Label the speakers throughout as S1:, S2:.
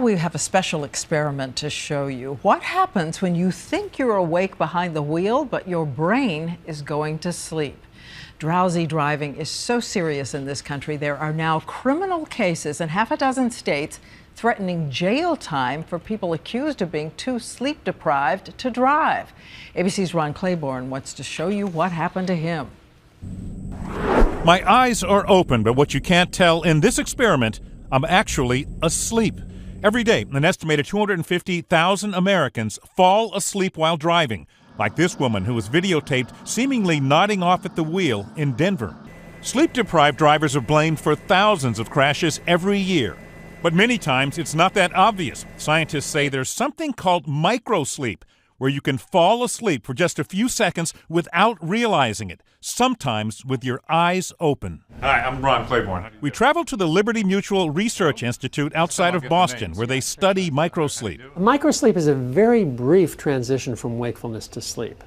S1: we have a special experiment to show you. What happens when you think you're awake behind the wheel, but your brain is going to sleep? Drowsy driving is so serious in this country. There are now criminal cases in half a dozen states threatening jail time for people accused of being too sleep deprived to drive. ABC's Ron Claiborne wants to show you what happened to him.
S2: My eyes are open, but what you can't tell in this experiment, I'm actually asleep. Every day, an estimated 250,000 Americans fall asleep while driving, like this woman who was videotaped seemingly nodding off at the wheel in Denver. Sleep-deprived drivers are blamed for thousands of crashes every year. But many times, it's not that obvious. Scientists say there's something called microsleep, where you can fall asleep for just a few seconds without realizing it, sometimes with your eyes open. Hi, I'm Ron Claiborne. We traveled to the Liberty Mutual Research Institute outside of Boston, where they study microsleep.
S3: Microsleep is a very brief transition from wakefulness to sleep,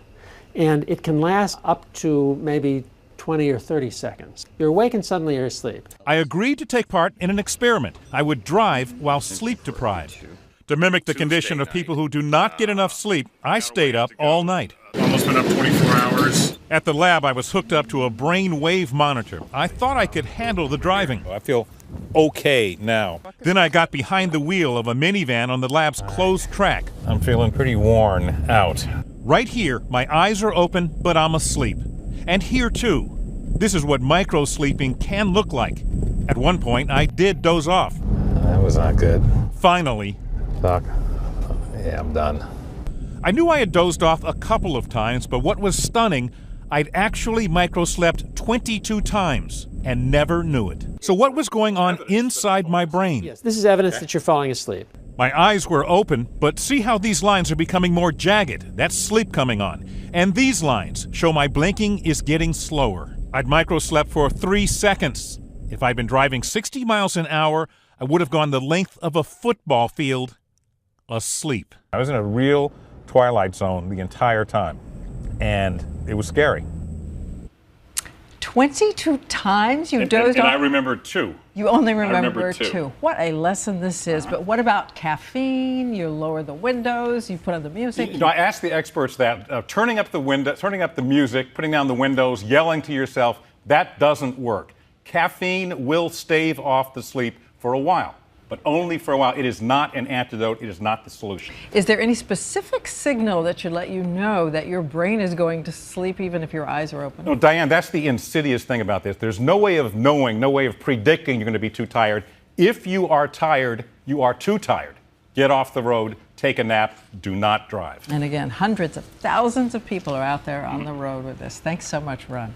S3: and it can last up to maybe 20 or 30 seconds. You're awake and suddenly you're asleep.
S2: I agreed to take part in an experiment. I would drive while sleep deprived. To mimic the condition of people who do not get enough sleep, I stayed up all night.
S4: Almost been up 24 hours.
S2: At the lab, I was hooked up to a brain wave monitor. I thought I could handle the driving.
S5: I feel okay now.
S2: Then I got behind the wheel of a minivan on the lab's closed track.
S5: I'm feeling pretty worn out.
S2: Right here, my eyes are open, but I'm asleep. And here too. This is what microsleeping can look like. At one point, I did doze off.
S5: That was not good.
S2: Finally,
S5: Doc, yeah, I'm done.
S2: I knew I had dozed off a couple of times, but what was stunning, I'd actually microslept 22 times and never knew it. So what was going on inside my brain?
S3: Yes, this is evidence that you're falling asleep.
S2: My eyes were open, but see how these lines are becoming more jagged? That's sleep coming on. And these lines show my blinking is getting slower. I'd microslept for 3 seconds. If I'd been driving 60 miles an hour, I would have gone the length of a football field asleep.
S5: I was in a real twilight zone the entire time, and it was scary.
S1: 22 times you dozed
S4: And
S1: off?
S4: I remember two.
S1: You only remember
S4: remember two.
S1: What a lesson this is. But what about caffeine? You lower the windows, you put on the music.
S4: You know, I asked the experts that turning up the window, turning up the music, putting down the windows, yelling to yourself, that doesn't work. Caffeine will stave off the sleep for a while, but only for a while. It is not an antidote. It is not the solution.
S1: Is there any specific signal that should let you know that your brain is going to sleep even if your eyes are open?
S4: No, Diane, that's the insidious thing about this. There's no way of knowing, no way of predicting you're going to be too tired. If you are tired, you are too tired. Get off the road, take a nap, do not drive.
S1: And again, hundreds of thousands of people are out there on the road with this. Thanks so much, Ron.